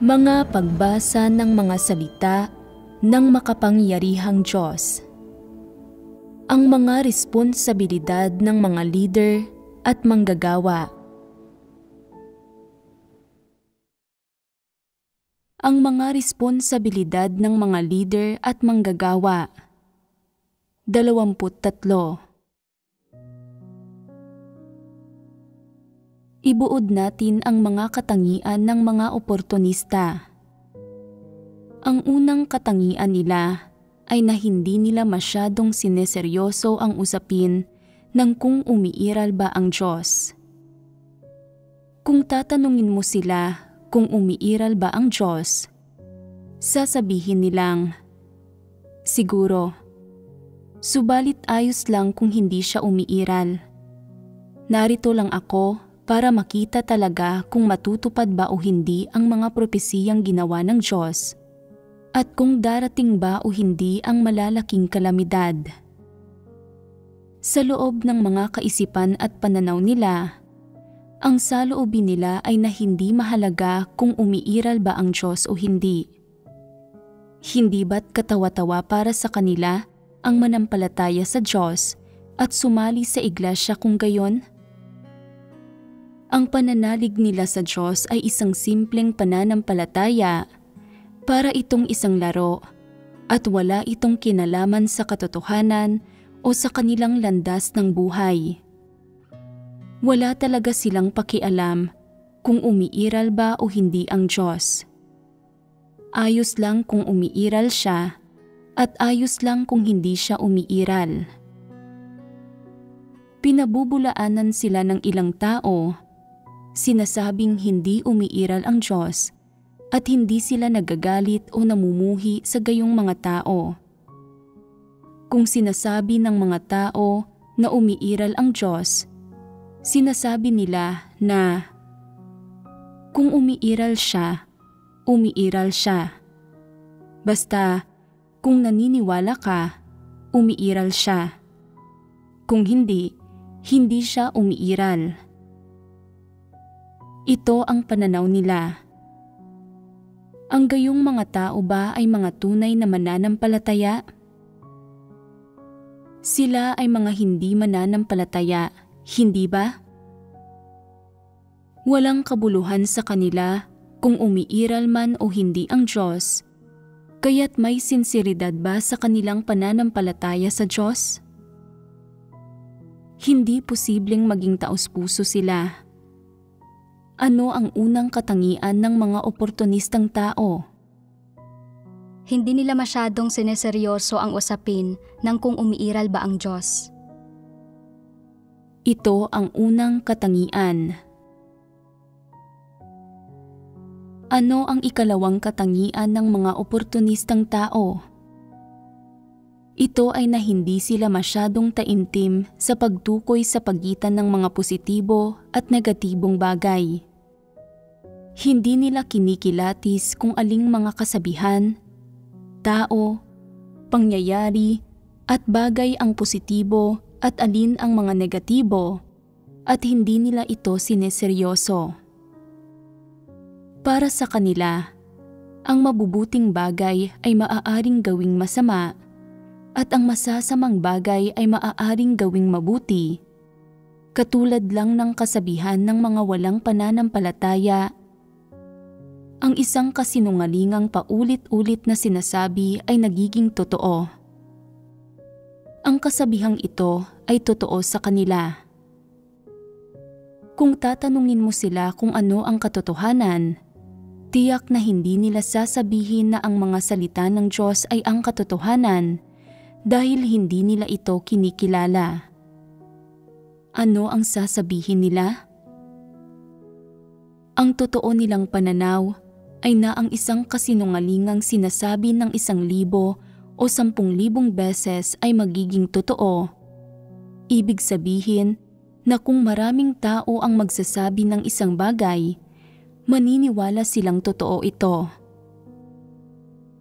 Mga pagbasa ng mga salita ng makapangyarihang Diyos. Ang mga responsibilidad ng mga leader at manggagawa. Ang mga responsibilidad ng mga leader at manggagawa. 23. Ibuod natin ang mga katangian ng mga oportunista. Ang unang katangian nila ay na hindi nila masyadong sineseryoso ang usapin ng kung umiiral ba ang Diyos. Kung tatanungin mo sila kung umiiral ba ang Diyos, sasabihin nilang, siguro, subalit ayos lang kung hindi siya umiiral. Narito lang ako para makita talaga kung matutupad ba o hindi ang mga propesiyang ginawa ng Diyos at kung darating ba o hindi ang malalaking kalamidad. Sa loob ng mga kaisipan at pananaw nila, ang saloobin nila ay na hindi mahalaga kung umiiral ba ang Diyos o hindi. Hindi ba't katawa-tawa para sa kanila ang manampalataya sa Diyos at sumali sa iglesia kung gayon? Ang pananalig nila sa Diyos ay isang simpleng pananampalataya para itong isang laro at wala itong kinalaman sa katotohanan o sa kanilang landas ng buhay. Wala talaga silang pakialam kung umiiral ba o hindi ang Diyos. Ayos lang kung umiiral siya at ayos lang kung hindi siya umiiral. Pinabubulaanan sila ng ilang tao. Sinasabing hindi umiiral ang Diyos at hindi sila nagagalit o namumuhi sa gayong mga tao. Kung sinasabi ng mga tao na umiiral ang Diyos, sinasabi nila na kung umiiral siya, umiiral siya. Basta kung naniniwala ka, umiiral siya. Kung hindi, hindi siya umiiral. Ito ang pananaw nila. Ang gayong mga tao ba ay mga tunay na mananampalataya? Sila ay mga hindi mananampalataya, hindi ba? Walang kabuluhan sa kanila kung umiiral man o hindi ang Diyos, kaya't may sinseridad ba sa kanilang pananampalataya sa Diyos? Hindi posibleng maging taos-puso sila. Ano ang unang katangian ng mga oportunistang tao? Hindi nila masyadong sineseryoso ang usapin ng kung umiiral ba ang Diyos. Ito ang unang katangian. Ano ang ikalawang katangian ng mga oportunistang tao? Ito ay na hindi sila masyadong taimtim sa pagtukoy sa pagitan ng mga positibo at negatibong bagay. Hindi nila kinikilatis kung aling mga kasabihan, tao, pangyayari at bagay ang positibo at alin ang mga negatibo at hindi nila ito sineseryoso. Para sa kanila, ang mabubuting bagay ay maaaring gawing masama at ang masasamang bagay ay maaaring gawing mabuti. Katulad lang ng kasabihan ng mga walang pananampalataya, ang isang kasinungalingang paulit-ulit na sinasabi ay nagiging totoo. Ang kasabihang ito ay totoo sa kanila. Kung tatanungin mo sila kung ano ang katotohanan, tiyak na hindi nila sasabihin na ang mga salita ng Diyos ay ang katotohanan dahil hindi nila ito kinikilala. Ano ang sasabihin nila? Ang totoo nilang pananaw ay na ang isang kasinungalingang sinasabi ng 1,000 o 10,000 beses ay magiging totoo. Ibig sabihin na kung maraming tao ang magsasabi ng isang bagay, maniniwala silang totoo ito.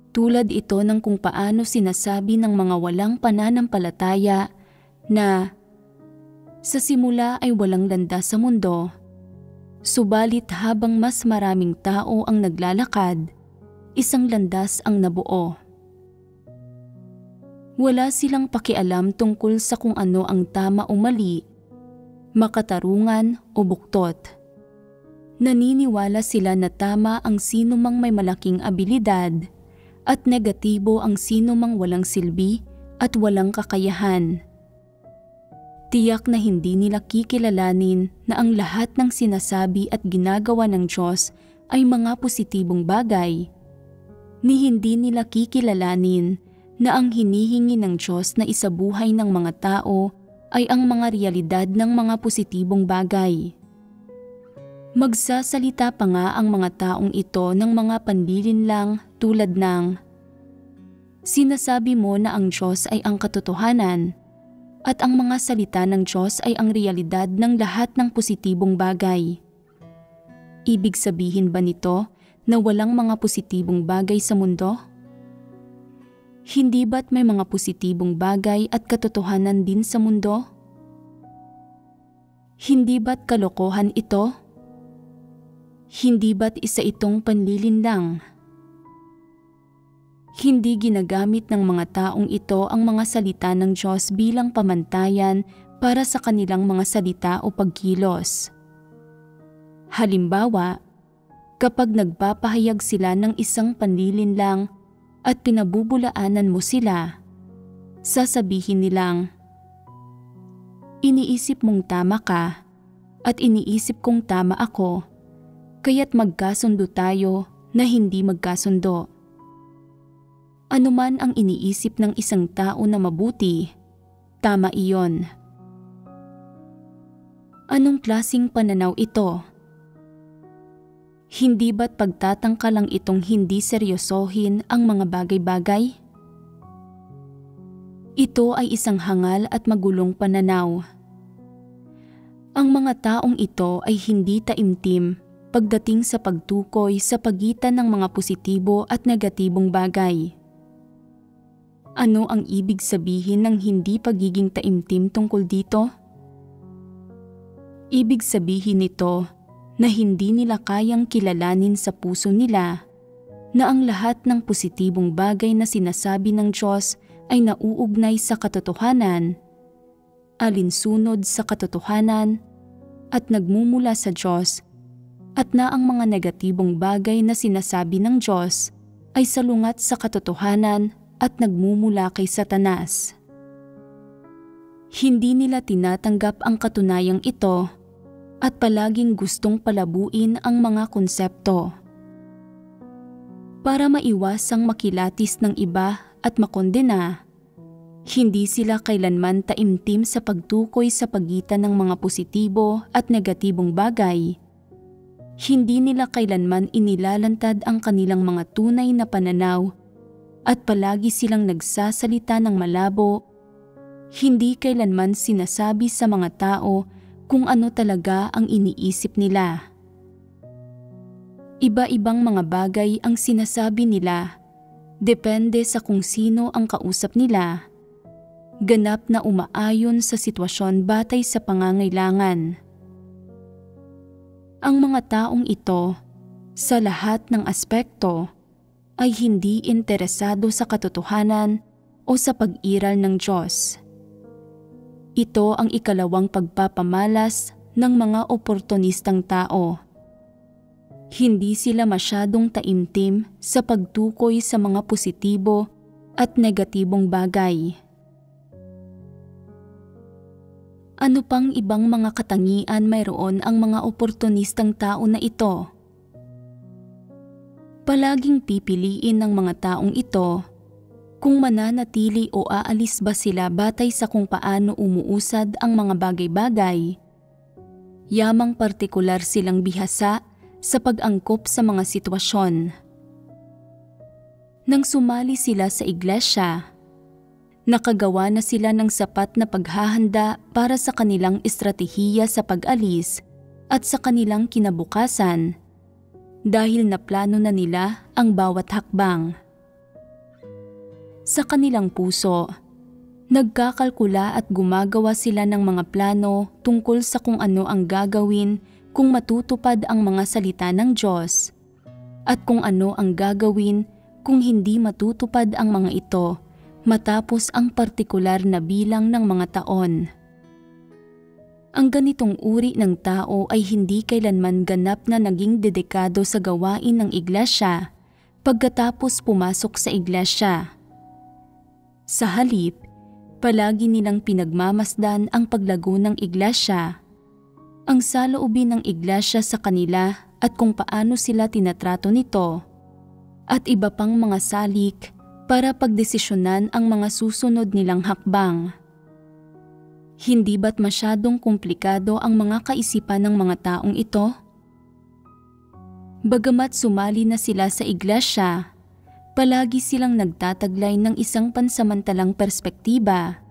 Tulad ito ng kung paano sinasabi ng mga walang pananampalataya na sa simula ay walang landas sa mundo, Subalit habang mas maraming tao ang naglalakad, isang landas ang nabuo. Wala silang pakialam tungkol sa kung ano ang tama o mali, makatarungan o buktot. Naniniwala sila na tama ang sino mang may malaking abilidad at negatibo ang sino mang walang silbi at walang kakayahan. Tiyak na hindi nila kikilalanin na ang lahat ng sinasabi at ginagawa ng Diyos ay mga positibong bagay. Ni hindi nila kikilalanin na ang hinihingi ng Diyos na isabuhay ng mga tao ay ang mga realidad ng mga positibong bagay. Magsasalita pa nga ang mga taong ito ng mga panlilinlang tulad ng, "Sinasabi mo na ang Diyos ay ang katotohanan at ang mga salita ng Diyos ay ang realidad ng lahat ng positibong bagay." Ibig sabihin ba nito na walang mga positibong bagay sa mundo? Hindi ba't may mga positibong bagay at katotohanan din sa mundo? Hindi ba't kalokohan ito? Hindi ba't isa itong panlilinlang? Hindi ginagamit ng mga taong ito ang mga salita ng Diyos bilang pamantayan para sa kanilang mga salita o pagkilos. Halimbawa, kapag nagpapahayag sila ng isang panlilinlang at pinabubulaanan mo sila, sasabihin nilang, "Iniisip mong tama ka at iniisip kong tama ako, kaya't magkasundo tayo na hindi magkasundo." Anuman ang iniisip ng isang tao na mabuti, tama iyon. Anong klaseng pananaw ito? Hindi ba't pagtatangka lang itong hindi seryosohin ang mga bagay-bagay? Ito ay isang hangal at magulong pananaw. Ang mga taong ito ay hindi taimtim pagdating sa pagtukoy sa pagitan ng mga positibo at negatibong bagay. Ano ang ibig sabihin ng hindi pagiging taimtim tungkol dito? Ibig sabihin nito na hindi nila kayang kilalanin sa puso nila na ang lahat ng positibong bagay na sinasabi ng Diyos ay nauugnay sa katotohanan, alinsunod sa katotohanan, at nagmumula sa Diyos, at na ang mga negatibong bagay na sinasabi ng Diyos ay salungat sa katotohanan at nagmumula kay Satanas. Hindi nila tinatanggap ang katunayang ito at palaging gustong palabuin ang mga konsepto. Para maiwasang makilatis ng iba at makondena, hindi sila kailanman taimtim sa pagtukoy sa pagitan ng mga positibo at negatibong bagay. Hindi nila kailanman inilalantad ang kanilang mga tunay na pananaw at palagi silang nagsasalita ng malabo. Hindi kailanman sinasabi sa mga tao kung ano talaga ang iniisip nila. Iba-ibang mga bagay ang sinasabi nila, depende sa kung sino ang kausap nila. Ganap na umaayon sa sitwasyon batay sa pangangailangan. Ang mga taong ito, sa lahat ng aspekto, ay hindi interesado sa katotohanan o sa pag-iral ng Diyos. Ito ang ikalawang pagpapamalas ng mga oportunistang tao. Hindi sila masyadong taimtim sa pagtukoy sa mga positibo at negatibong bagay. Ano pang ibang mga katangian mayroon ang mga oportunistang tao na ito? Palaging pipiliin ng mga taong ito kung mananatili o aalis ba sila batay sa kung paano umuusad ang mga bagay-bagay. Yamang partikular silang bihasa sa pag-angkop sa mga sitwasyon. Nang sumali sila sa iglesia, nakagawa na sila ng sapat na paghahanda para sa kanilang estratehiya sa pag-alis at sa kanilang kinabukasan dahil naplano na nila ang bawat hakbang. Sa kanilang puso, nagkakalkula at gumagawa sila ng mga plano tungkol sa kung ano ang gagawin kung matutupad ang mga salita ng Diyos at kung ano ang gagawin kung hindi matutupad ang mga ito matapos ang partikular na bilang ng mga taon. Ang ganitong uri ng tao ay hindi kailanman ganap na naging dedikado sa gawain ng iglesia pagkatapos pumasok sa iglesia. Sa halip, palagi nilang pinagmamasdan ang paglago ng iglesia, ang saloobin ng iglesia sa kanila at kung paano sila tinatrato nito, at iba pang mga salik para pagdesisyonan ang mga susunod nilang hakbang. Hindi ba't masyadong komplikado ang mga kaisipan ng mga taong ito? Bagamat sumali na sila sa iglesia, palagi silang nagtataglay ng isang pansamantalang perspektiba,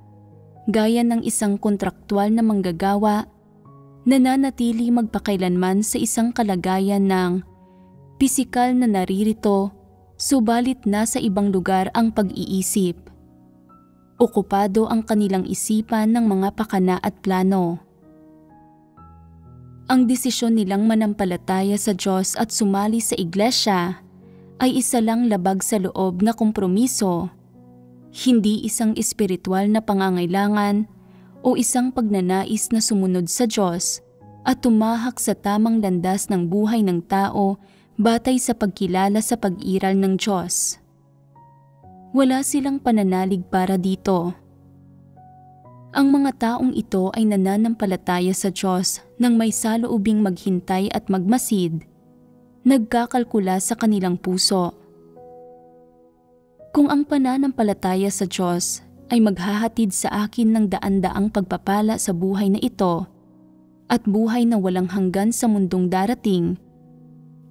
gaya ng isang kontraktual na manggagawa na nanatili magpakailanman sa isang kalagayan ng pisikal na naririto, subalit nasa ibang lugar ang pag-iisip. Okupado ang kanilang isipan ng mga pakana at plano. Ang desisyon nilang manampalataya sa Diyos at sumali sa iglesia ay isa lang labag sa loob na kompromiso, hindi isang espiritual na pangangailangan o isang pagnanais na sumunod sa Diyos at tumahak sa tamang landas ng buhay ng tao batay sa pagkilala sa pag-iral ng Diyos. Wala silang pananalig para dito. Ang mga taong ito ay nananampalataya sa Diyos nang may saloobing maghintay at magmasid, nagkakalkula sa kanilang puso. Kung ang pananampalataya sa Diyos ay maghahatid sa akin ng daan-daang pagpapala sa buhay na ito at buhay na walang hanggan sa mundong darating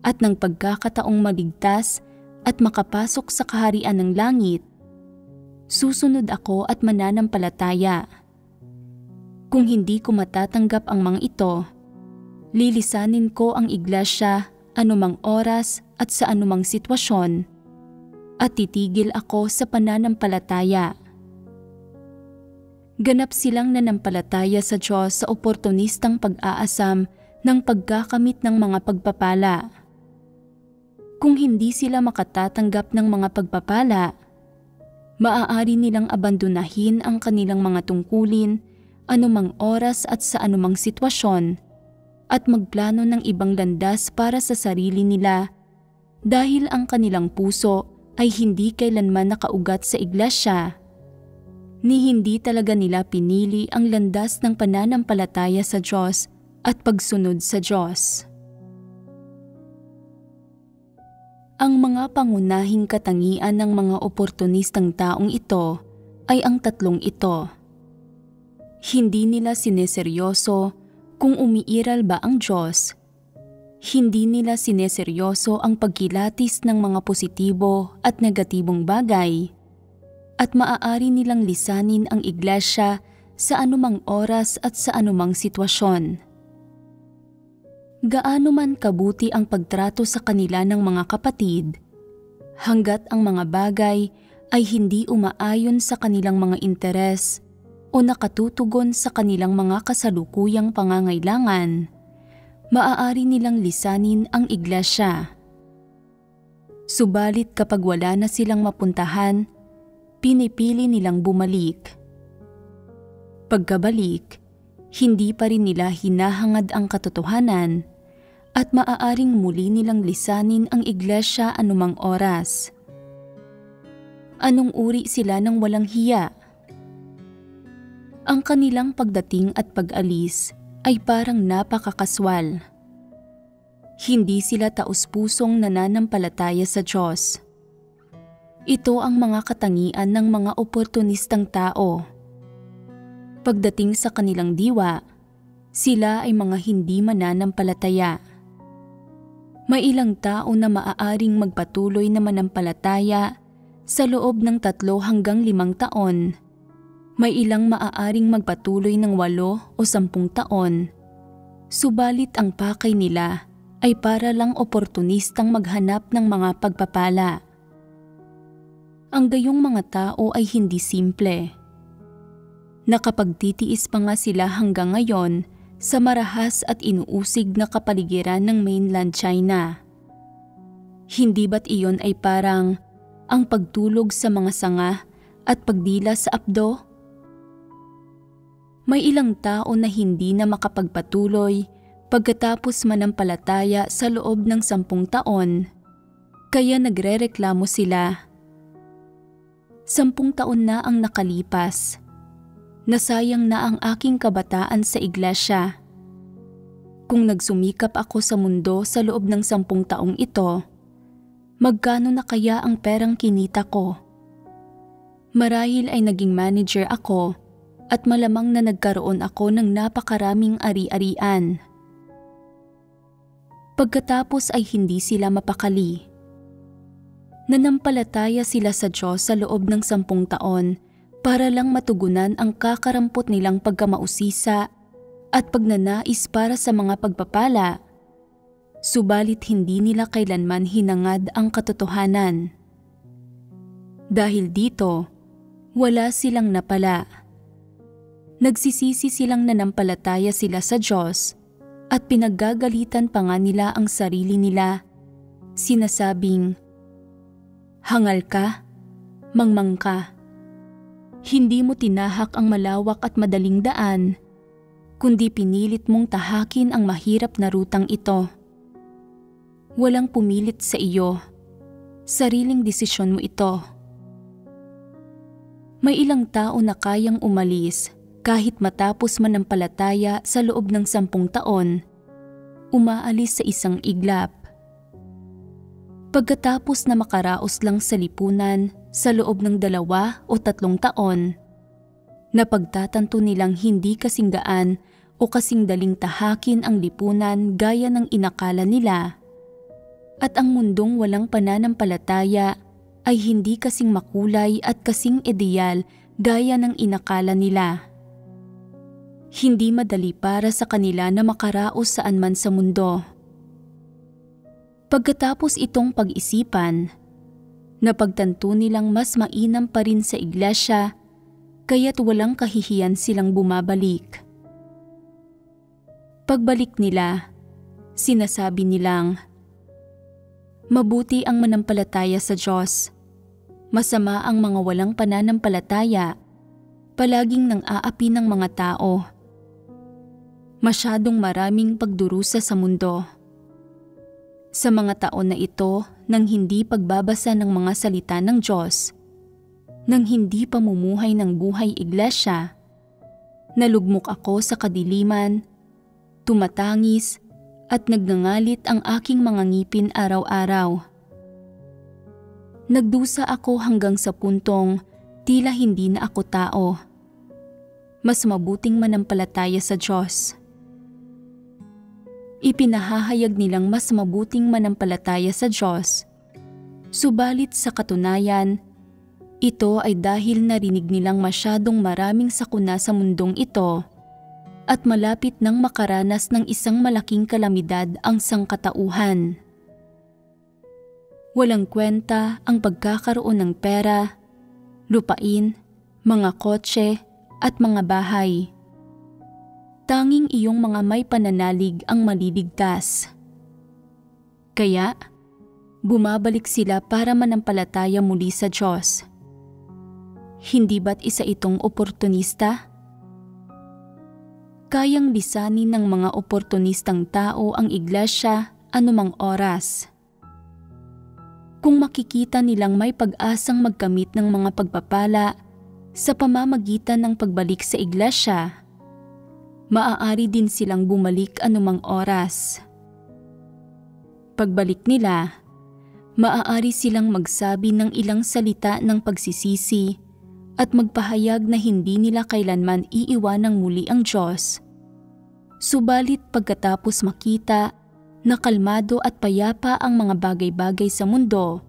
at ng pagkakataong maligtas at makapasok sa kaharian ng langit, susunod ako at mananampalataya. Kung hindi ko matatanggap ang mga ito, lilisanin ko ang iglesia anumang oras at sa anumang sitwasyon, at titigil ako sa pananampalataya. Ganap silang nanampalataya sa Diyos sa oportunistang pag-aasam ng pagkakamit ng mga pagpapala. Kung hindi sila makatatanggap ng mga pagpapala, maaari nilang abandonahin ang kanilang mga tungkulin anumang oras at sa anumang sitwasyon at magplano ng ibang landas para sa sarili nila dahil ang kanilang puso ay hindi kailanman nakaugat sa iglesia, ni hindi talaga nila pinili ang landas ng pananampalataya sa Diyos at pagsunod sa Diyos. Ang mga pangunahing katangian ng mga oportunistang taong ito ay ang tatlong ito. Hindi nila sineseryoso kung umiiral ba ang Diyos. Hindi nila sineseryoso ang pagkilatis ng mga positibo at negatibong bagay. At maaari nilang lisanin ang iglesia sa anumang oras at sa anumang sitwasyon. Gaano man kabuti ang pagtrato sa kanila ng mga kapatid, hanggat ang mga bagay ay hindi umaayon sa kanilang mga interes o nakatutugon sa kanilang mga kasalukuyang pangangailangan, maaari nilang lisanin ang iglesia. Subalit kapag wala na silang mapuntahan, pinipili nilang bumalik. Pagkabalik, hindi pa rin nila hinahangad ang katotohanan at maaaring muli nilang lisanin ang iglesia anumang oras. Anong uri sila ng walang hiya? Ang kanilang pagdating at pag-alis ay parang napakakaswal. Hindi sila taus-pusong nananampalataya sa Diyos. Ito ang mga katangian ng mga oportunistang tao. Pagdating sa kanilang diwa, sila ay mga hindi mananampalataya. May ilang tao na maaaring magpatuloy na manampalataya sa loob ng 3 hanggang 5 taon. May ilang maaaring magpatuloy ng 8 o 10 taon. Subalit ang pakay nila ay para lang oportunistang maghanap ng mga pagpapala. Ang gayong mga tao ay hindi simple. Nakapagtitiis pa nga sila hanggang ngayon sa marahas at inuusig na kapaligiran ng mainland China. Hindi ba't iyon ay parang ang pagtulog sa mga sanga at pagdila sa apdo? May ilang tao na hindi na makapagpatuloy pagkatapos manampalataya sa loob ng 10 taon, kaya nagrereklamo sila. 10 taon na ang nakalipas. Nasayang na ang aking kabataan sa iglesia. Kung nagsumikap ako sa mundo sa loob ng 10 taong ito, magkano na kaya ang perang kinita ko? Marahil ay naging manager ako at malamang na nagkaroon ako ng napakaraming ari-arian. Pagkatapos ay hindi sila mapakali. Nanampalataya sila sa Diyos sa loob ng 10 taon para lang matugunan ang kakarampot nilang pagkamausisa at pagnanais para sa mga pagpapala. Subalit hindi nila kailanman hinangad ang katotohanan. Dahil dito, wala silang napala. Nagsisisi silang nanampalataya sila sa Diyos at pinaggagalitan pa nga nila ang sarili nila. Sinasabing, "Hangal ka, mangmang ka." Hindi mo tinahak ang malawak at madaling daan, kundi pinilit mong tahakin ang mahirap na rutang ito. Walang pumilit sa iyo. Sariling desisyon mo ito. May ilang tao na kayang umalis kahit matapos manampalataya sa loob ng 10 taon, umaalis sa isang iglap. Pagkatapos na makaraos lang sa lipunan sa loob ng 2 o 3 taon, napagtatanto nilang hindi kasing gaan o kasing daling tahakin ang lipunan gaya ng inakala nila, at ang mundong walang pananampalataya ay hindi kasing makulay at kasing ideal gaya ng inakala nila. Hindi madali para sa kanila na makaraos saan man sa mundo. Pagkatapos itong pag-isipan, napagtanto nilang mas mainam pa rin sa iglesia, kaya't walang kahihiyan silang bumabalik. Pagbalik nila, sinasabi nilang, "Mabuti ang manampalataya sa Diyos. Masama ang mga walang pananampalataya, palaging nang-aapi ng mga tao. Masyadong maraming pagdurusa sa mundo." Sa mga taon na ito, nang hindi pagbabasa ng mga salita ng Diyos, nang hindi pamumuhay ng buhay iglesia, nalugmok ako sa kadiliman, tumatangis at nagngangalit ang aking mga ngipin araw-araw. Nagdusa ako hanggang sa puntong tila hindi na ako tao. Mas mabuting manampalataya sa Diyos. Ipinahahayag nilang mas mabuting manampalataya sa Diyos. Subalit sa katunayan, ito ay dahil narinig nilang masyadong maraming sakuna sa mundong ito at malapit nang makaranas ng isang malaking kalamidad ang sangkatauhan. Walang kwenta ang pagkakaroon ng pera, lupain, mga kotse at mga bahay. Tanging iyong mga may pananalig ang maliligtas. Kaya, bumabalik sila para manampalataya muli sa Diyos. Hindi ba't isa itong oportunista? Kayang lisanin ng mga oportunistang tao ang iglesia anumang oras. Kung makikita nilang may pag-asang magkamit ng mga pagpapala sa pamamagitan ng pagbalik sa iglesia, maaari din silang bumalik anumang oras. Pagbalik nila, maaari silang magsabi ng ilang salita ng pagsisisi at magpahayag na hindi nila kailanman iiwanang muli ang Diyos. Subalit pagkatapos makita na kalmado at payapa ang mga bagay-bagay sa mundo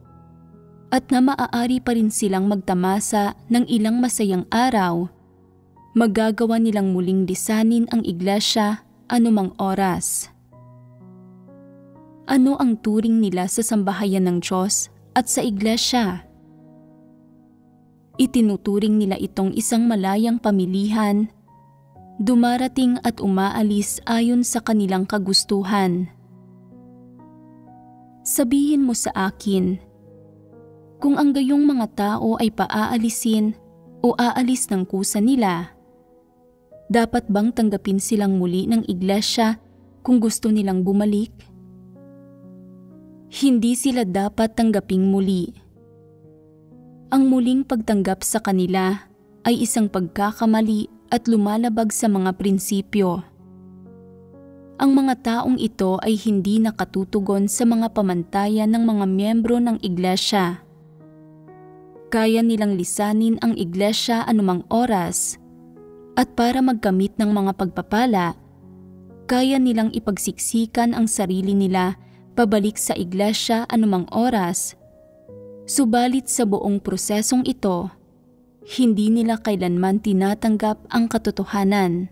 at na maaari pa rin silang magtamasa ng ilang masayang araw, magagawa nilang muling lisanin ang iglesia anumang oras. Ano ang turing nila sa sambahayan ng Diyos at sa iglesia? Itinuturing nila itong isang malayang pamilihan dumarating at umaalis ayon sa kanilang kagustuhan. Sabihin mo sa akin, kung ang gayong mga tao ay paaalisin o aalis ng kusa nila, dapat bang tanggapin silang muli ng iglesia kung gusto nilang bumalik? Hindi sila dapat tanggaping muli. Ang muling pagtanggap sa kanila ay isang pagkakamali at lumalabag sa mga prinsipyo. Ang mga taong ito ay hindi nakatutugon sa mga pamantayan ng mga miyembro ng iglesia. Kaya nilang lisanin ang iglesia anumang oras at para magkamit ng mga pagpapala, kaya nilang ipagsiksikan ang sarili nila pabalik sa iglesia anumang oras. Subalit sa buong prosesong ito, hindi nila kailanman tinatanggap ang katotohanan.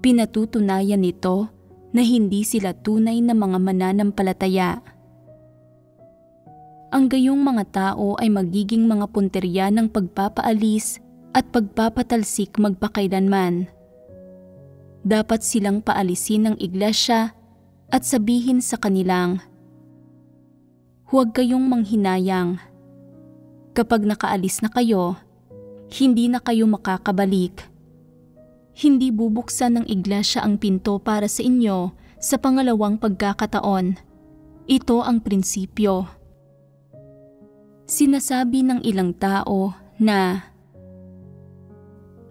Pinatutunayan nito na hindi sila tunay na mga mananampalataya. Ang gayong mga tao ay magiging mga punterya ng pagpapaalis at pagpapatalsik magpakailanman. Dapat silang paalisin ng iglesia at sabihin sa kanilang, huwag kayong manghinayang. Kapag nakaalis na kayo, hindi na kayo makakabalik. Hindi bubuksan ng iglesia ang pinto para sa inyo sa pangalawang pagkakataon. Ito ang prinsipyo. Sinasabi ng ilang tao na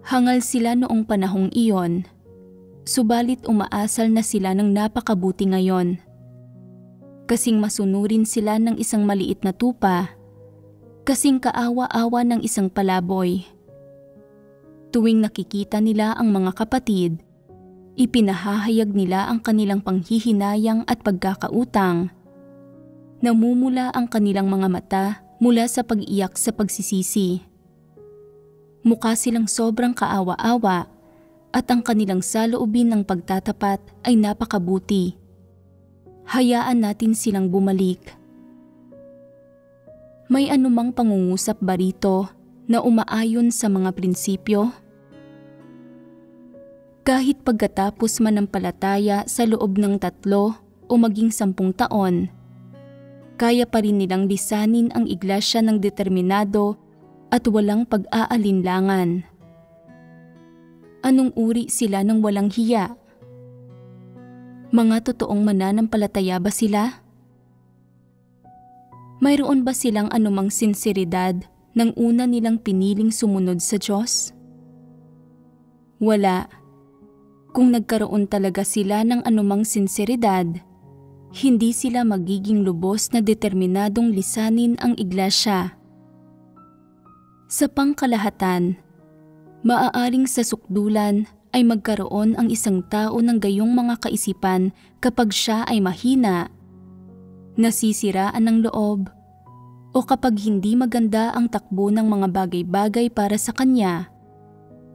hangal sila noong panahong iyon, subalit umaasal na sila ng napakabuti ngayon. Kasing masunurin sila ng isang maliit na tupa, kasing kaawa-awa ng isang palaboy. Tuwing nakikita nila ang mga kapatid, ipinahahayag nila ang kanilang panghihinayang at pagkakautang. Namumula ang kanilang mga mata mula sa pag-iyak sa pagsisisi. Mukha silang sobrang kaawa-awa at ang kanilang saloobin ng pagtatapat ay napakabuti. Hayaan natin silang bumalik. May anumang pangungusap ba rito na umaayon sa mga prinsipyo? Kahit pagkatapos manampalataya sa loob ng 3 o maging 10 taon, kaya pa rin nilang lisanin ang iglesia ng determinado at walang pag-aalinlangan. Anong uri sila ng walang hiya? Mga totoong mananampalataya ba sila? Mayroon ba silang anumang sinseridad nang una nilang piniling sumunod sa Diyos? Wala. Kung nagkaroon talaga sila ng anumang sinseridad, hindi sila magiging lubos na determinadong lisanin ang iglesia. Sa pangkalahatan, maaaring sa sukdulan ay magkaroon ang isang tao ng gayong mga kaisipan kapag siya ay mahina, nasisiraan ng loob, o kapag hindi maganda ang takbo ng mga bagay-bagay para sa kanya.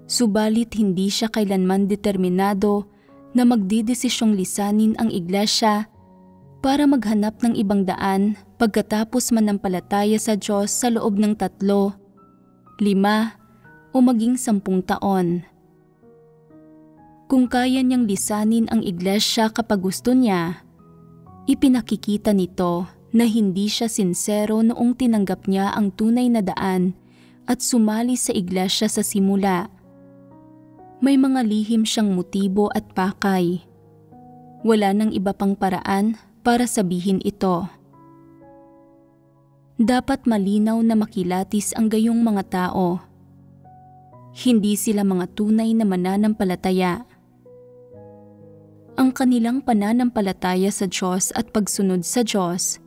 Subalit hindi siya kailanman determinado na magdidesisyong lisanin ang iglesia para maghanap ng ibang daan pagkatapos manampalataya sa Diyos sa loob ng 3, 5, o maging 10 taon. Kung kaya niyang lisanin ang iglesia kapag gusto niya, ipinakikita nito na hindi siya sinsero noong tinanggap niya ang tunay na daan at sumali sa iglesia sa simula. May mga lihim siyang motibo at pakay. Wala nang iba pang paraan para sabihin ito. Dapat malinaw na makilatis ang gayong mga tao. Hindi sila mga tunay na mananampalataya. Ang kanilang pananampalataya sa Diyos at pagsunod sa Diyos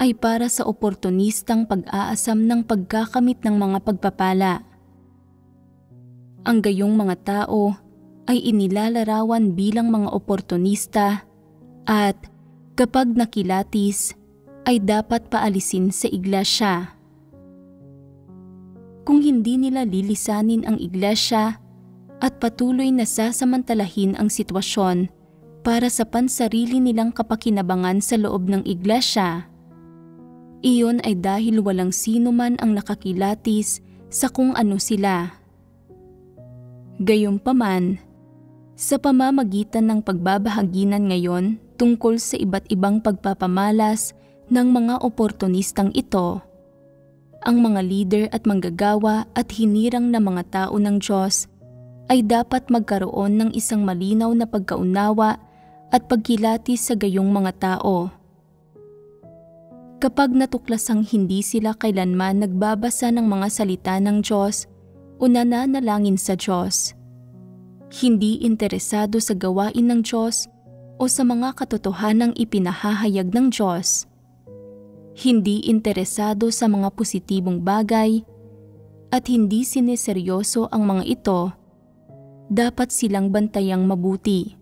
ay para sa oportunistang pag-aasam ng pagkakamit ng mga pagpapala. Ang gayong mga tao ay inilalarawan bilang mga oportunista at kapag nakilatis ay dapat paalisin sa iglesia. Kung hindi nila lilisanin ang iglesia at patuloy na sasamantalahin ang sitwasyon para sa pansarili nilang kapakinabangan sa loob ng iglesia, iyon ay dahil walang sino man ang nakakilatis sa kung ano sila. Gayunpaman, sa pamamagitan ng pagbabahaginan ngayon tungkol sa iba't ibang pagpapamalas ng mga oportunistang ito, ang mga leader at manggagawa at hinirang na mga tao ng Diyos ay dapat magkaroon ng isang malinaw na pagkaunawa at pagkilatis sa gayong mga tao. Kapag natuklasang hindi sila kailanman nagbabasa ng mga salita ng Diyos o nananalangin sa Diyos, hindi interesado sa gawain ng Diyos o sa mga katotohanang ipinahahayag ng Diyos, hindi interesado sa mga positibong bagay, at hindi sineseryoso ang mga ito, dapat silang bantayang mabuti.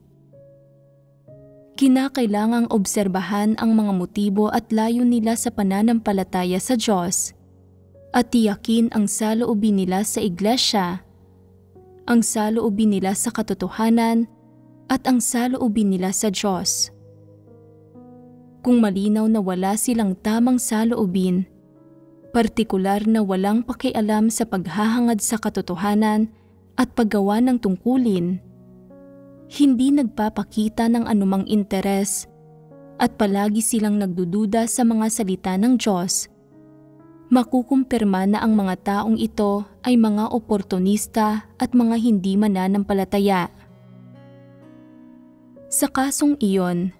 Kinakailangang obserbahan ang mga motibo at layo nila sa pananampalataya sa Diyos at tiyakin ang saloobin nila sa iglesia, ang saloobin nila sa katotohanan at ang saloobin nila sa Diyos. Kung malinaw na wala silang tamang saloobin, partikular na walang pakialam sa paghahangad sa katotohanan at paggawa ng tungkulin, hindi nagpapakita ng anumang interes at palagi silang nagdududa sa mga salita ng Diyos, makukumpirma na ang mga taong ito ay mga oportunista at mga hindi mananampalataya. Sa kasong iyon,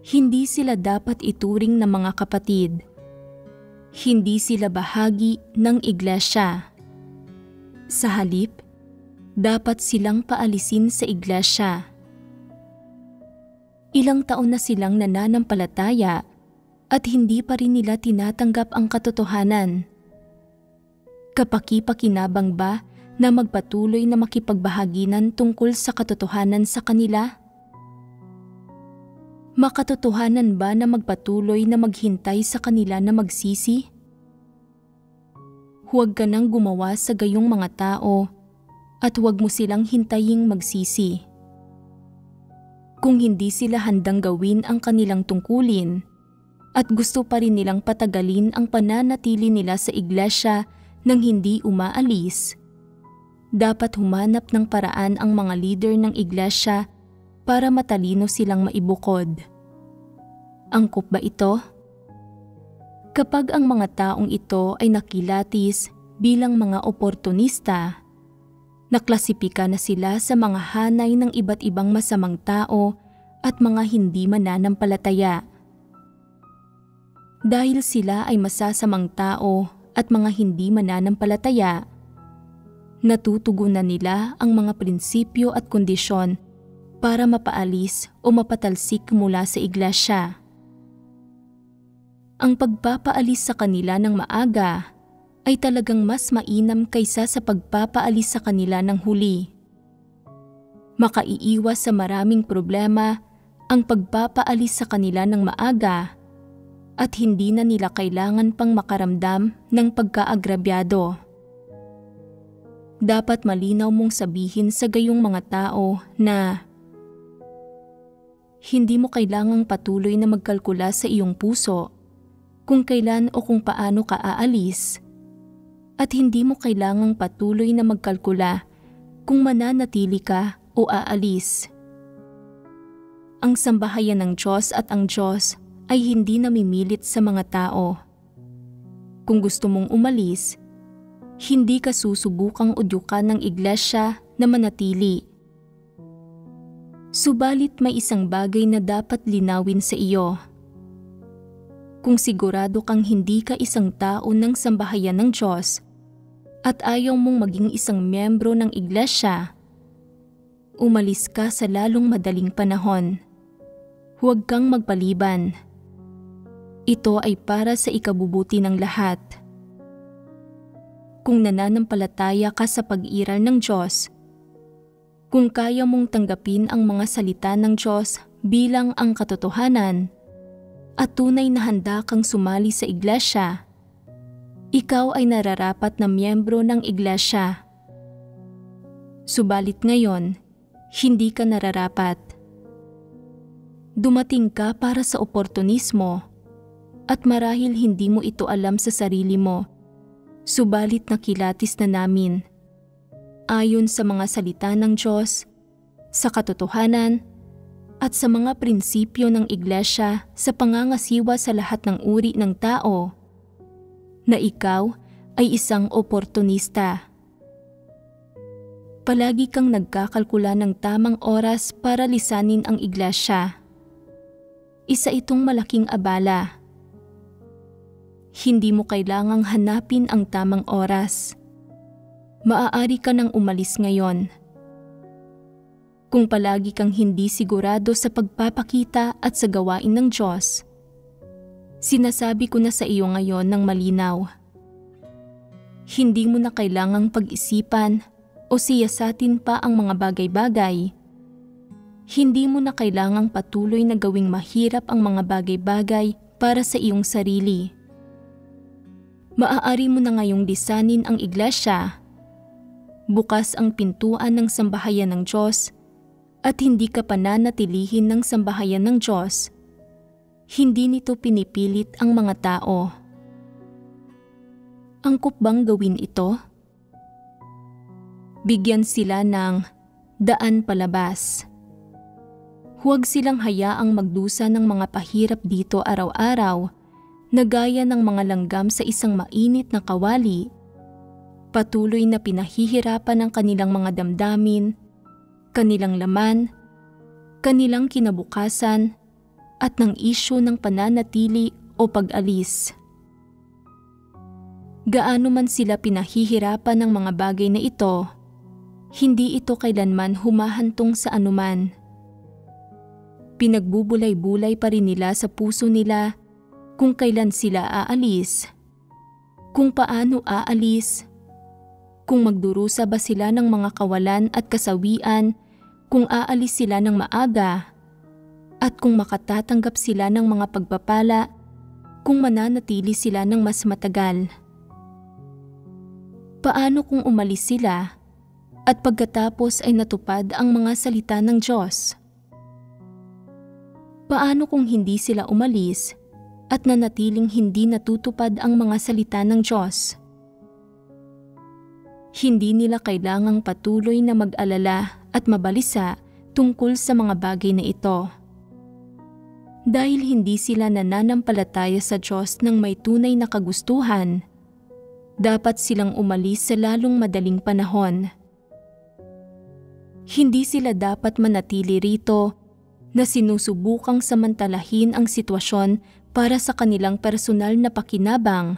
hindi sila dapat ituring na mga kapatid. Hindi sila bahagi ng iglesia. Sa halip, dapat silang paalisin sa iglesia. Ilang taon na silang nananampalataya at hindi pa rin nila tinatanggap ang katotohanan. Kapaki-pakinabang ba na magpatuloy na makipagbahaginan tungkol sa katotohanan sa kanila? Makatotohanan ba na magpatuloy na maghintay sa kanila na magsisi? Huwag ka nang gumawa sa gayong mga tao at huwag mo silang hintaying magsisi. Kung hindi sila handang gawin ang kanilang tungkulin at gusto pa rin nilang patagalin ang pananatili nila sa iglesia nang hindi umaalis, dapat humanap ng paraan ang mga leader ng iglesia para matalino silang maibukod. Angkop ba ito? Kapag ang mga taong ito ay nakilatis bilang mga oportunista, naklasipika na sila sa mga hanay ng iba't ibang masamang tao at mga hindi mananampalataya. Dahil sila ay masasamang tao at mga hindi mananampalataya, natutugunan nila ang mga prinsipyo at kondisyon para mapaalis o mapatalsik mula sa iglesia. Ang pagpapaalis sa kanila ng maaga ay talagang mas mainam kaysa sa pagpapaalis sa kanila ng huli. Makaiiwas sa maraming problema ang pagpapaalis sa kanila ng maaga at hindi na nila kailangan pang makaramdam ng pagkaagrabyado. Dapat malinaw mong sabihin sa gayong mga tao na hindi mo kailangang patuloy na magkalkula sa iyong puso kung kailan o kung paano ka aalis. At hindi mo kailangang patuloy na magkalkula kung mananatili ka o aalis. Ang sambahayan ng Diyos at ang Diyos ay hindi namimilit sa mga tao. Kung gusto mong umalis, hindi ka susubukang udyukan ng iglesia na manatili. Subalit may isang bagay na dapat linawin sa iyo. Kung sigurado kang hindi ka isang tao ng sambahayan ng Diyos, at ayaw mong maging isang miyembro ng iglesia, umalis ka sa lalong madaling panahon. Huwag kang magpaliban. Ito ay para sa ikabubuti ng lahat. Kung nananampalataya ka sa pag-iral ng Diyos, kung kaya mong tanggapin ang mga salita ng Diyos bilang ang katotohanan, at tunay na handa kang sumali sa iglesia, ikaw ay nararapat na miyembro ng iglesia. Subalit ngayon, hindi ka nararapat. Dumating ka para sa oportunismo at marahil hindi mo ito alam sa sarili mo, subalit nakilatis na namin. ayon sa mga salita ng Diyos, sa katotohanan, at sa mga prinsipyo ng Iglesia sa pangangasiwa sa lahat ng uri ng tao, na ikaw ay isang oportunista. Palagi kang nagkakalkula ng tamang oras para lisanin ang Iglesia. Isa itong malaking abala. Hindi mo kailangang hanapin ang tamang oras. Maaari ka nang umalis ngayon. Kung palagi kang hindi sigurado sa pagpapakita at sa gawain ng Diyos, sinasabi ko na sa iyo ngayon ng malinaw. Hindi mo na kailangang pag-isipan o siyasatin pa ang mga bagay-bagay. Hindi mo na kailangang patuloy na gawing mahirap ang mga bagay-bagay para sa iyong sarili. Maaari mo na ngayong lisanin ang Iglesia. Bukas ang pintuan ng sambahayan ng Diyos at hindi ka pananatilihin ng sambahayan ng Diyos. Hindi nito pinipilit ang mga tao. Angkop bang gawin ito? Bigyan sila ng daan palabas. Huwag silang hayaang magdusa ng mga pahirap dito araw-araw na gaya ng mga langgam sa isang mainit na kawali. Patuloy na pinahihirapan ang kanilang mga damdamin, kanilang laman, kanilang kinabukasan, at ng isyu ng pananatili o pag-alis. Gaano man sila pinahihirapan ng mga bagay na ito, hindi ito kailanman humahantong sa anuman. Pinagbubulay-bulay pa rin nila sa puso nila kung kailan sila aalis, kung paano aalis, kung magdurusa ba sila ng mga kawalan at kasawian, kung aalis sila ng maaga, at kung makatatanggap sila ng mga pagpapala, kung mananatili sila ng mas matagal. Paano kung umalis sila at pagkatapos ay natupad ang mga salita ng Diyos? Paano kung hindi sila umalis at nanatiling hindi natutupad ang mga salita ng Diyos? Hindi nila kailangang patuloy na mag-alala at mabalisa tungkol sa mga bagay na ito. Dahil hindi sila nananampalataya sa Diyos ng may tunay na kagustuhan, dapat silang umalis sa lalong madaling panahon. Hindi sila dapat manatili rito na sinusubukang samantalahin ang sitwasyon para sa kanilang personal na pakinabang,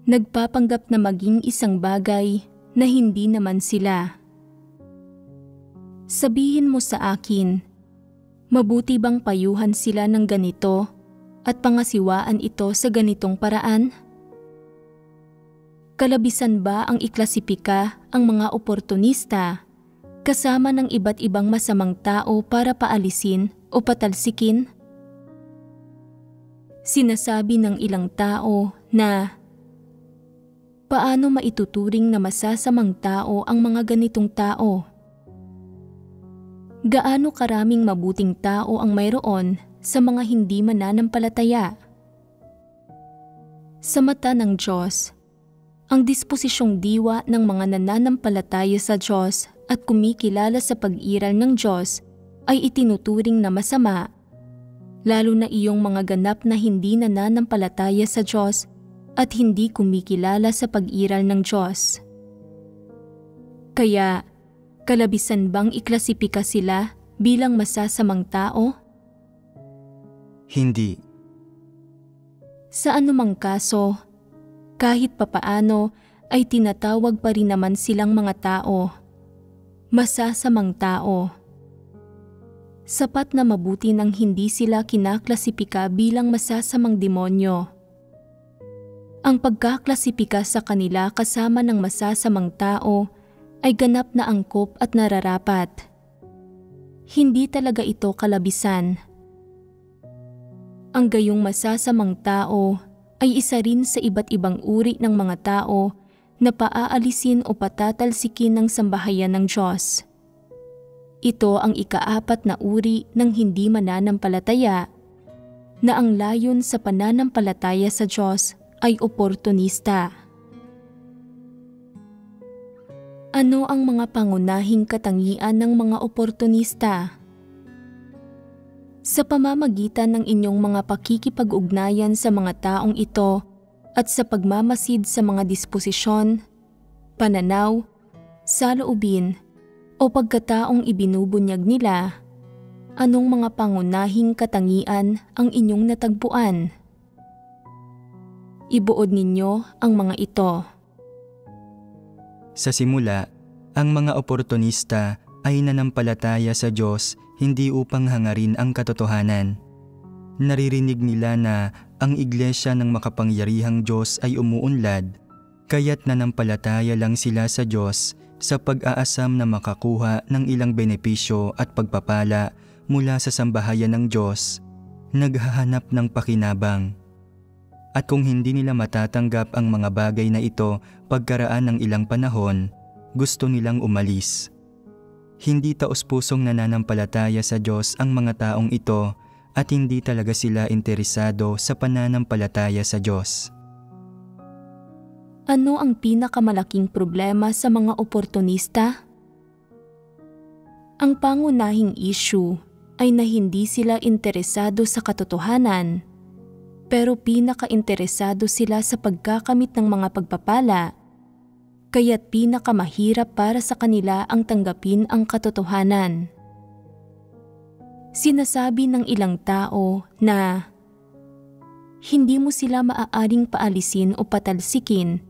nagpapanggap na maging isang bagay na hindi naman sila. Sabihin mo sa akin, mabuti bang payuhan sila ng ganito at pangasiwaan ito sa ganitong paraan? Kalabisan ba ang iklasipika ang mga oportunista kasama ng iba't ibang masamang tao para paalisin o patalsikin? Sinasabi ng ilang tao na, paano maituturing na masasamang tao ang mga ganitong tao? Gaano karaming mabuting tao ang mayroon sa mga hindi mananampalataya? Sa mata ng Diyos, ang disposisyong diwa ng mga nananampalataya sa Diyos at kumikilala sa pag-iral ng Diyos ay itinuturing na masama, lalo na iyong mga ganap na hindi nananampalataya sa Diyos at hindi kumikilala sa pag-iral ng Diyos. Kaya, kalabisan bang iklasipika sila bilang masasamang tao? Hindi. Sa anumang kaso, kahit papaano ay tinatawag pa rin naman silang mga tao, masasamang tao. Sapat na mabuti nang hindi sila kinaklasipika bilang masasamang demonyo. Ang pagkaklasipika sa kanila kasama ng masasamang tao ay ganap na angkop at nararapat. Hindi talaga ito kalabisan. Ang gayong masasamang tao ay isa rin sa iba't ibang uri ng mga tao na paaalisin o patatalsikin ng sambahayan ng Diyos. Ito ang ikaapat na uri ng hindi mananampalataya na ang layon sa pananampalataya sa Diyos ay oportunista. Ano ang mga pangunahing katangian ng mga oportunista? Sa pamamagitan ng inyong mga pakikipag-ugnayan sa mga taong ito at sa pagmamasid sa mga disposisyon, pananaw, saloobin o pagkataong ibinubunyag nila, anong mga pangunahing katangian ang inyong natagpuan? Ibuod ninyo ang mga ito. Sa simula, ang mga oportunista ay nanampalataya sa Diyos hindi upang hangarin ang katotohanan. Naririnig nila na ang iglesia ng makapangyarihang Diyos ay umuunlad, kaya't nanampalataya lang sila sa Diyos sa pag-aasam na makakuha ng ilang benepisyo at pagpapala mula sa sambahayan ng Diyos, naghahanap ng pakinabang. At kung hindi nila matatanggap ang mga bagay na ito pagkaraan ng ilang panahon, gusto nilang umalis. Hindi taos-pusong nananampalataya sa Diyos ang mga taong ito at hindi talaga sila interesado sa pananampalataya sa Diyos. Ano ang pinakamalaking problema sa mga oportunista? Ang pangunahing issue ay na hindi sila interesado sa katotohanan, pero pinaka-interesado sila sa pagkakamit ng mga pagpapala, kaya't pinakamahirap para sa kanila ang tanggapin ang katotohanan. Sinasabi ng ilang tao na hindi mo sila maaaring paalisin o patalsikin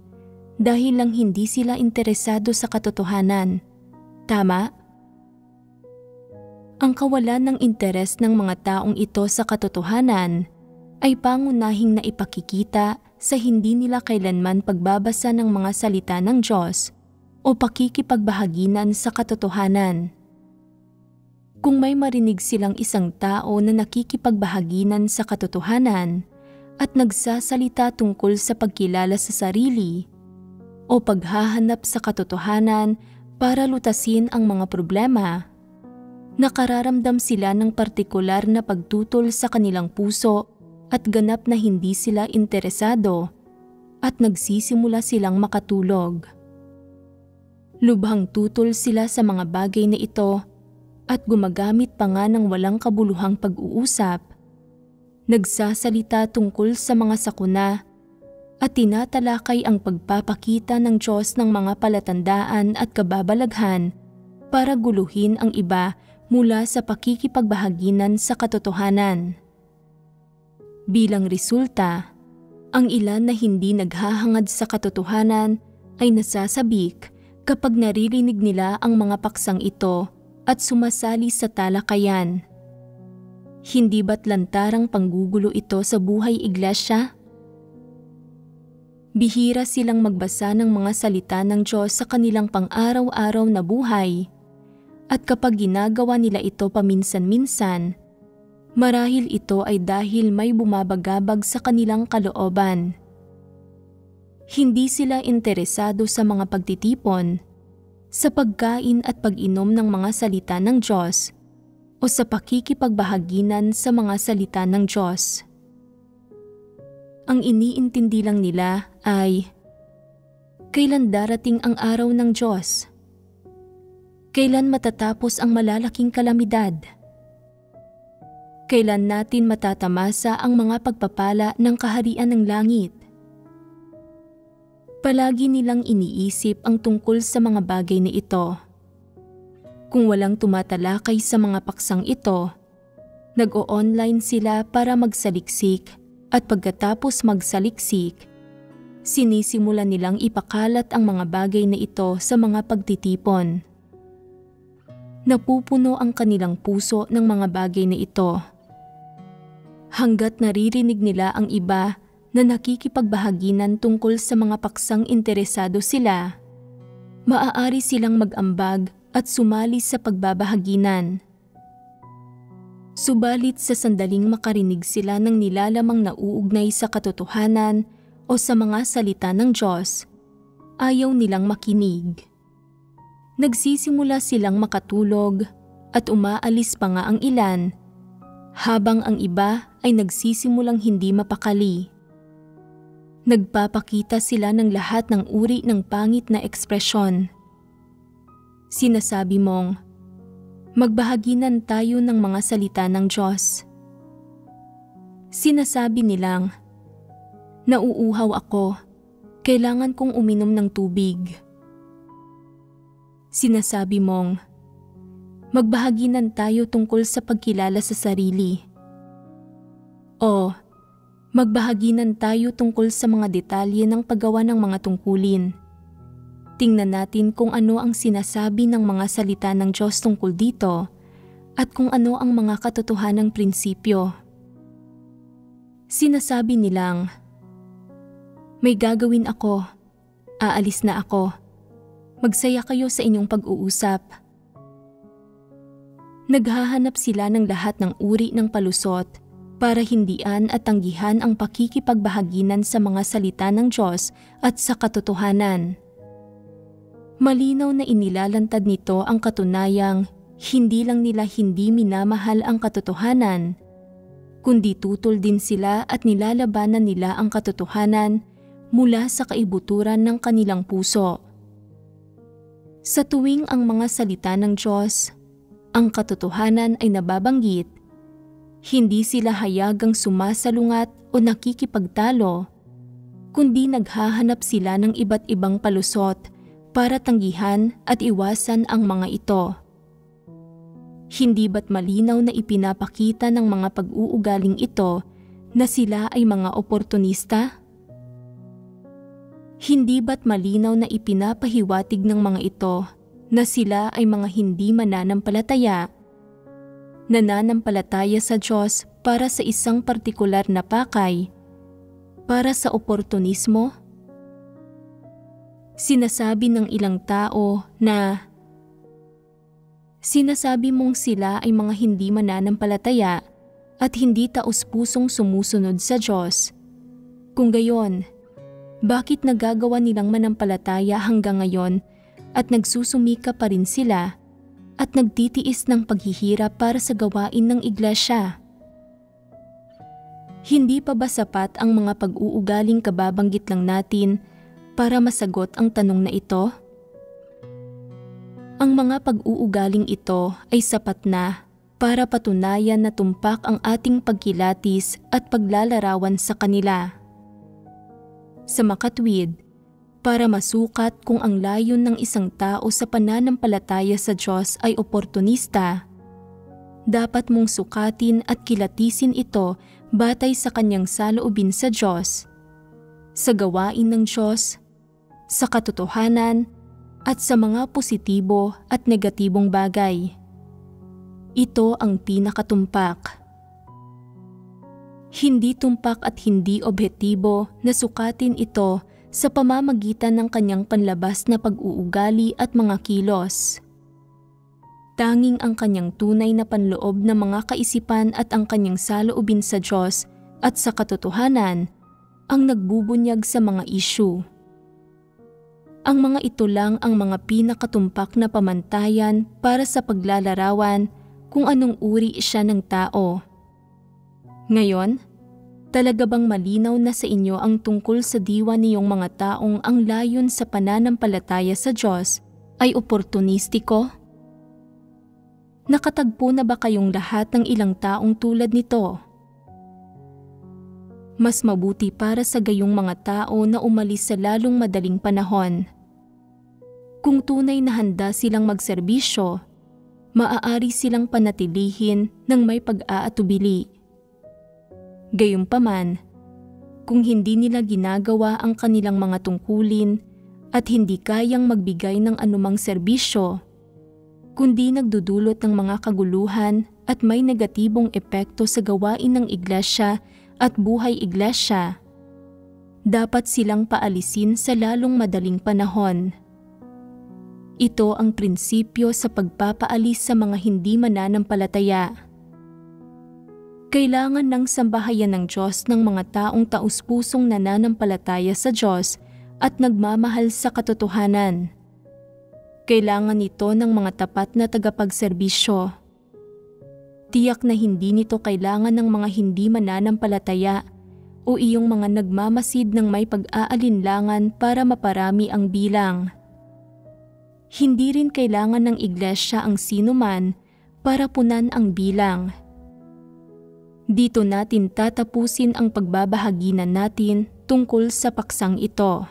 dahil lang hindi sila interesado sa katotohanan. Tama? Ang kawalan ng interes ng mga taong ito sa katotohanan ay pangunahing naipakikita sa hindi nila kailanman pagbabasa ng mga salita ng Diyos o pakikipagbahaginan sa katotohanan. Kung may marinig silang isang tao na nakikipagbahaginan sa katotohanan at nagsasalita tungkol sa pagkilala sa sarili o paghahanap sa katotohanan para lutasin ang mga problema, nakararamdam sila ng partikular na pagtutol sa kanilang puso at ganap na hindi sila interesado at nagsisimula silang makatulog. Lubhang tutol sila sa mga bagay na ito at gumagamit pa nga ng walang kabuluhang pag-uusap. Nagsasalita tungkol sa mga sakuna at tinatalakay ang pagpapakita ng Diyos ng mga palatandaan at kababalaghan para guluhin ang iba mula sa pakikipagbahaginan sa katotohanan. Bilang resulta, ang ilan na hindi naghahangad sa katotohanan ay nasasabik kapag naririnig nila ang mga paksang ito at sumasali sa talakayan. Hindi ba't lantarang panggugulo ito sa buhay iglesia? Bihira silang magbasa ng mga salita ng Diyos sa kanilang pang-araw-araw na buhay, at kapag ginagawa nila ito paminsan-minsan, marahil ito ay dahil may bumabagabag sa kanilang kalooban. Hindi sila interesado sa mga pagtitipon, sa pagkain at pag-inom ng mga salita ng Diyos, o sa pakikipagbahaginan sa mga salita ng Diyos. Ang iniintindi lang nila ay, kailan darating ang araw ng Diyos? Kailan matatapos ang malalaking kalamidad? Kailan natin matatamasa ang mga pagpapala ng kaharian ng langit? Palagi nilang iniisip ang tungkol sa mga bagay na ito. Kung walang tumatalakay sa mga paksang ito, nag-o-online sila para magsaliksik at pagkatapos magsaliksik, sinisimulan nilang ipakalat ang mga bagay na ito sa mga pagtitipon. Napupuno ang kanilang puso ng mga bagay na ito. Hanggat naririnig nila ang iba na nakikipagbahaginan tungkol sa mga paksang interesado sila, maaari silang mag-ambag at sumali sa pagbabahaginan. Subalit sa sandaling makarinig sila ng nilalamang nauugnay sa katotohanan o sa mga salita ng Diyos, ayaw nilang makinig. Nagsisimula silang makatulog at umaalis pa nga ang ilan, habang ang iba ay nagsisimulang hindi mapakali. Nagpapakita sila ng lahat ng uri ng pangit na ekspresyon. Sinasabi mong, magbahaginan tayo ng mga salita ng Diyos. Sinasabi nilang, nauuhaw ako, kailangan kong uminom ng tubig. Sinasabi mong, magbahaginan tayo tungkol sa pagkilala sa sarili. O, magbahaginan tayo tungkol sa mga detalye ng paggawa ng mga tungkulin. Tingnan natin kung ano ang sinasabi ng mga salita ng Diyos tungkol dito at kung ano ang mga katotohanang prinsipyo. Sinasabi nilang, may gagawin ako, aalis na ako, magsaya kayo sa inyong pag-uusap. Naghahanap sila ng lahat ng uri ng palusot para hindian at tanggihan ang pakikipagbahaginan sa mga salita ng Diyos at sa katotohanan. Malinaw na inilalantad nito ang katunayang hindi lang nila hindi minamahal ang katotohanan, kundi tutol din sila at nilalabanan nila ang katotohanan mula sa kaibuturan ng kanilang puso. Sa tuwing ang mga salita ng Diyos, ang katotohanan ay nababanggit, hindi sila hayagang sumasalungat o nakikipagtalo, kundi naghahanap sila ng iba't ibang palusot para tanggihan at iwasan ang mga ito. Hindi ba't malinaw na ipinapakita ng mga pag-uugaling ito na sila ay mga oportunista? Hindi ba't malinaw na ipinapahiwatig ng mga ito na sila ay mga hindi mananampalataya, nananampalataya sa Diyos para sa isang partikular na pakay, para sa oportunismo? Sinasabi ng ilang tao na sinasabi mong sila ay mga hindi mananampalataya at hindi taos-pusong sumusunod sa Diyos. Kung gayon, bakit nagagawa nilang manampalataya hanggang ngayon at nagsusumika pa rin sila at nagtitiis ng paghihirap para sa gawain ng iglesia? Hindi pa ba sapat ang mga pag-uugaling kababanggit lang natin para masagot ang tanong na ito? Ang mga pag-uugaling ito ay sapat na para patunayan na tumpak ang ating pagkilatis at paglalarawan sa kanila. Sa makatwid, para masukat kung ang layon ng isang tao sa pananampalataya sa Diyos ay oportunista, dapat mong sukatin at kilatisin ito batay sa kanyang saloobin sa Diyos, sa gawain ng Diyos, sa katotohanan, at sa mga positibo at negatibong bagay. Ito ang pinakatumpak. Hindi tumpak at hindi objektibo na sukatin ito sa pamamagitan ng kanyang panlabas na pag-uugali at mga kilos. Tanging ang kanyang tunay na panloob na mga kaisipan at ang kanyang saloobin sa Diyos at sa katotohanan ang nagbubunyag sa mga issue. Ang mga ito lang ang mga pinakatumpak na pamantayan para sa paglalarawan kung anong uri siya ng tao. Ngayon, talaga bang malinaw na sa inyo ang tungkol sa diwa niyong mga taong ang layon sa pananampalataya sa Diyos ay oportunistiko? Nakatagpo na ba kayong lahat ng ilang taong tulad nito? Mas mabuti para sa gayong mga tao na umalis sa lalong madaling panahon. Kung tunay na handa silang magserbisyo, maaari silang panatilihin ng may pag-aatubili. Gayunpaman, kung hindi nila ginagawa ang kanilang mga tungkulin at hindi kayang magbigay ng anumang serbisyo, kundi nagdudulot ng mga kaguluhan at may negatibong epekto sa gawain ng iglesia at buhay iglesia, dapat silang paalisin sa lalong madaling panahon. Ito ang prinsipyo sa pagpapaalis sa mga hindi mananampalataya. Kailangan ng sambahayan ng Diyos ng mga taong taus-pusong nananampalataya sa Diyos at nagmamahal sa katotohanan. Kailangan nito ng mga tapat na tagapagserbisyo. Tiyak na hindi nito kailangan ng mga hindi mananampalataya o iyong mga nagmamasid ng may pag-aalinlangan para maparami ang bilang. Hindi rin kailangan ng iglesia ang sinuman para punan ang bilang. Dito natin tatapusin ang pagbabahaginan natin tungkol sa paksang ito.